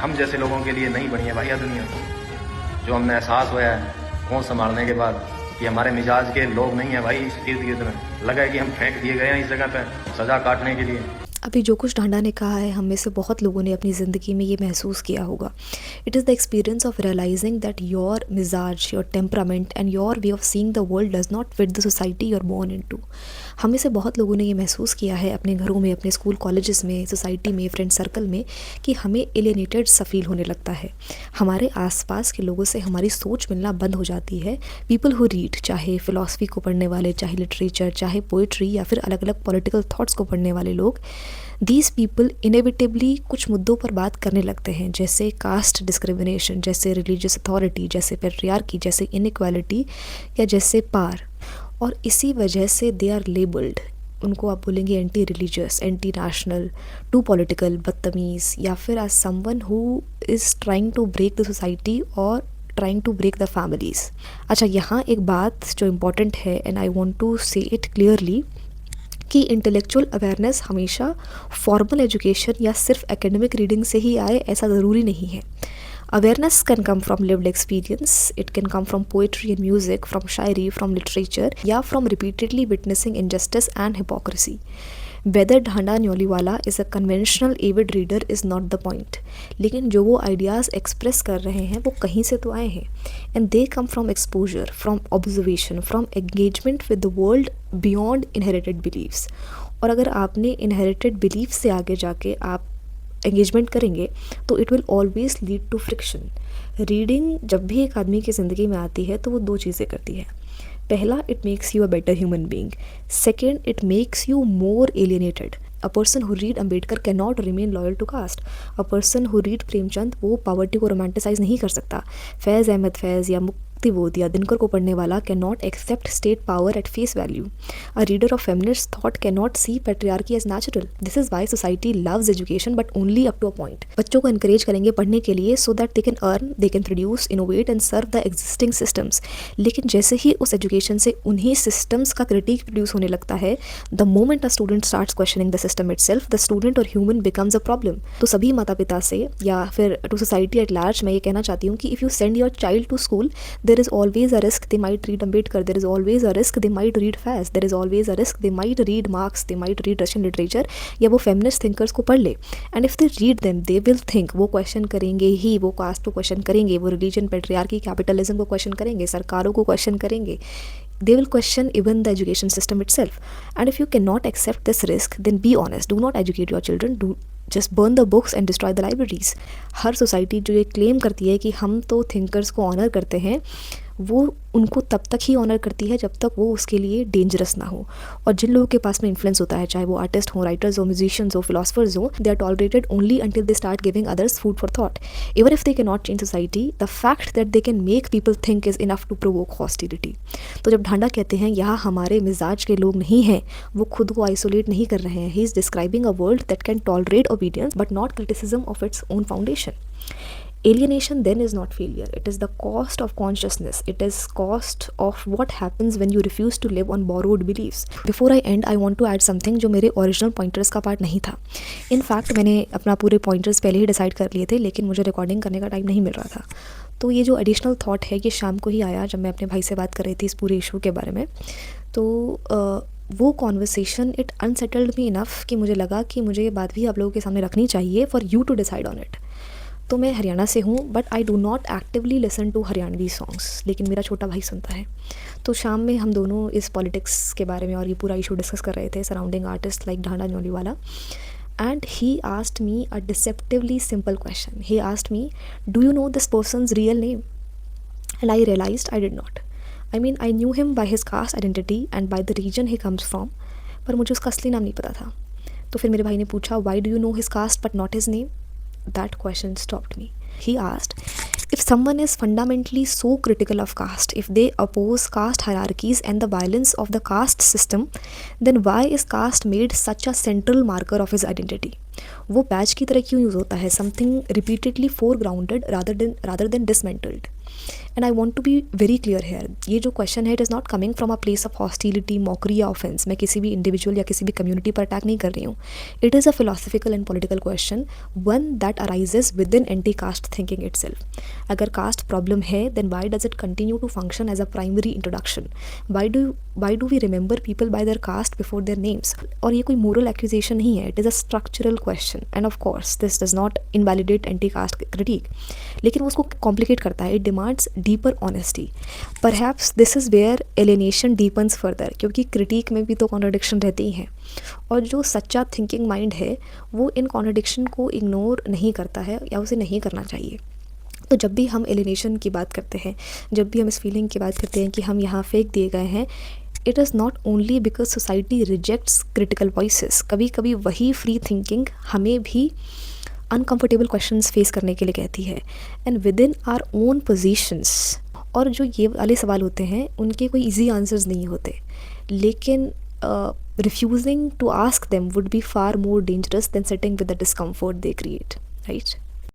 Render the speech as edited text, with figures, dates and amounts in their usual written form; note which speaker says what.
Speaker 1: हम जैसे लोगों के लिए नहीं बनी है भाई यह दुनिया। जो हमने एहसास हुआ है होश संभालने के बाद कि हमारे मिजाज के लोग नहीं है भाई इस इर्द गिर्द में, लगा है कि हम फेंक दिए गए हैं इस जगह पे सज़ा काटने के लिए।
Speaker 2: अभी जो कुछ ढांडा ने कहा है, हम में से बहुत लोगों ने अपनी ज़िंदगी में ये महसूस किया होगा। It is the experience of realising that your मिजाज, your temperament and your way of seeing the world does not fit the society you are born into. हम में से बहुत लोगों ने ये महसूस किया है अपने घरों में, अपने स्कूल कॉलेजेस में, सोसाइटी में, फ्रेंड सर्कल में, कि हमें एलियनेटेड सा फील होने लगता है। हमारे आसपास के लोगों से हमारी सोच मिलना बंद हो जाती है। पीपल हु रीड, चाहे फ़िलासफ़ी को पढ़ने वाले, चाहे लिटरेचर, चाहे पोइट्री या फिर अलग अलग पॉलिटिकल थाट्स को पढ़ने वाले लोग, दीज पीपल इनेविटेबली कुछ मुद्दों पर बात करने लगते हैं, जैसे कास्ट डिस्क्रिमिनेशन, जैसे रिलीजियस अथॉरिटी, जैसे पेट्रियार्की, जैसे इनइक्वालिटी या जैसे पार। और इसी वजह से दे आर लेबल्ड, उनको आप बोलेंगे anti religious, anti national, too political, बदतमीज़, या फिर as someone who is trying to break the society और trying to break the families. अच्छा, यहाँ एक बात जो इम्पॉर्टेंट है and I want to say it clearly, कि इंटेलेक्चुअल अवेयरनेस हमेशा फॉर्मल एजुकेशन या सिर्फ एकेडमिक रीडिंग से ही आए ऐसा ज़रूरी नहीं है। Awareness can come from lived experience, it can come from poetry and music, from शायरी, फ्रॉम लिटरेचर, या from repeatedly witnessing injustice and hypocrisy. Whether Dhanda Nyoliwala is a conventional avid reader is not the point, लेकिन जो वो ideas express कर रहे हैं वो कहीं से तो आए हैं, and they come from exposure, from observation, from engagement with the world beyond inherited beliefs. और अगर आपने इनहेरिटेड बिलीफ से आगे जाके आप एंगेजमेंट करेंगे तो it will always lead to friction. Reading जब भी एक आदमी की ज़िंदगी में आती है तो वो दो चीज़ें करती है। पहला, it makes you a better human being. Second, it makes you more alienated. A person who read Ambedkar can not remain loyal to caste. A person who read Premchand वो पॉवर्टी को रोमांटिसाइज नहीं कर सकता। फैज़ अहमद फैज़ या मुक्तिबोध या दिनकर को पढ़ने वाला can not accept state power at face value. A reader of feminist thought can not see patriarchy as natural. This is why society loves education but only up to a point. बच्चों को encourage करेंगे पढ़ने के लिए so that they can earn, they can produce, innovate and serve the existing systems. लेकिन जैसे ही उस education से उन्हीं सिस्टम्स का क्रिटिक प्रोड्यूस होने लगता है, the moment a student starts questioning the system itself, the student और ह्यूमन बिकम्स अ प्रॉब्लम। तो सभी माता पिता से या फिर टू सोसाइटी एट लार्ज मैं ये कहना चाहती हूँ कि if you send your child to school, there is always a risk they might read Ambedkar, there is always a risk they might read Faz, there is always a risk they might read Marx, they might read Russian literature, या वो feminist thinkers को पढ़ ले। and if they read them they will think, वो question करेंगे ही, वो caste को question करेंगे, वो religion, patriarchy, capitalism को question करेंगे, सरकारों को question करेंगे, they will question even the education system itself. And if you cannot accept this risk, then be honest, do not educate your children, do just burn the books and destroy the libraries. Her society जो ये claim करती है कि हम तो thinkers को honour करते हैं, वो उनको तब तक ही ऑनर करती है जब तक वो उसके लिए डेंजरस ना हो। और जिन लोगों के पास में इन्फ्लुएंस होता है, चाहे वो आर्टिस्ट हो, राइटर्स हो, म्यूजिशियंस हो, फिलोसफर्स हो, they are tolerated only until they start giving others food for thought. Even if they can not change society, the fact that they can make people think is enough to provoke hostility. तो जब ढांडा कहते हैं यहाँ हमारे मिजाज के लोग नहीं हैं, वो खुद को आइसोलेट नहीं कर रहे हैं। He is describing a world that can tolerate obedience but not criticism of its own foundation. Alienation then is not failure, it is the cost of consciousness, it is cost of what happens when you refuse to live on borrowed beliefs. Before I end, I want to add something जो मेरे original pointers का part नहीं था. In fact मैंने अपना पूरे pointers पहले ही decide कर लिए थे, लेकिन मुझे रिकॉर्डिंग करने का टाइम नहीं मिल रहा था. तो ये जो एडिशनल थॉट है ये शाम को ही आया जब मैं अपने भाई से बात कर रही थी इस पूरे इशू के बारे में. तो वो conversation it unsettled me enough कि मुझे लगा कि मुझे ये बात भी आप लोगों के सामने रखनी चाहिए for you to decide on it. तो मैं हरियाणा से हूँ but I do not actively listen to Haryanvi songs, लेकिन मेरा छोटा भाई सुनता है. तो शाम में हम दोनों इस पॉलिटिक्स के बारे में और ये पूरा इशू डिस्कस कर रहे थे surrounding artist like Dhanda Nyoliwala. And he asked me a deceptively simple question. He asked me, do you know this person's real name? And I realised I did not. I mean I knew him by his caste identity and by the region he comes from, पर मुझे उसका असली नाम नहीं पता था. तो फिर मेरे भाई ने पूछा, why do you know his cast but not his name? That question stopped me. He asked, if someone is fundamentally so critical of caste, if they oppose caste hierarchies and the violence of the caste system, then why is caste made such a central marker of his identity? वो batch की तरह क्यों use होता है? Something repeatedly foregrounded rather than dismantled. And I want to be very clear here, ये जो question है it is not coming from a place of hostility, mockery या ऑफेंस। मैं किसी भी इंडिविजुअल या किसी भी कम्युनिटी पर अटैक नहीं कर रही हूँ। It is a philosophical and political question, one that arises within anti caste thinking itself. अगर कास्ट प्रॉब्लम है then why does it continue to function as a primary introduction? Why do we remember people by their caste before their names? और ये कोई moral accusation नहीं है, it is a structural question and of course this does not invalidate anti caste critique, लेकिन वो उसको complicate करता है। It demands deeper honesty. Perhaps this is where alienation deepens further, क्योंकि क्रिटिक में भी तो कॉन्ट्रडिक्शन रहती ही हैं, और जो सच्चा थिंकिंग माइंड है वो इन कॉन्ट्रडिक्शन को इग्नोर नहीं करता है या उसे नहीं करना चाहिए। तो जब भी हम एलिनेशन की बात करते हैं, जब भी हम इस फीलिंग की बात करते हैं कि हम यहाँ फेंक दिए गए हैं, it is not only because society rejects critical voices. कभी कभी वही फ्री थिंकिंग हमें भी अनकंफर्टेबल क्वेश्चंस फेस करने के लिए कहती है, and within our own positions. और जो ये वाले सवाल होते हैं उनके कोई इजी आंसर्स नहीं होते, लेकिन refusing to ask them would be far more dangerous than sitting with the discomfort they create, right?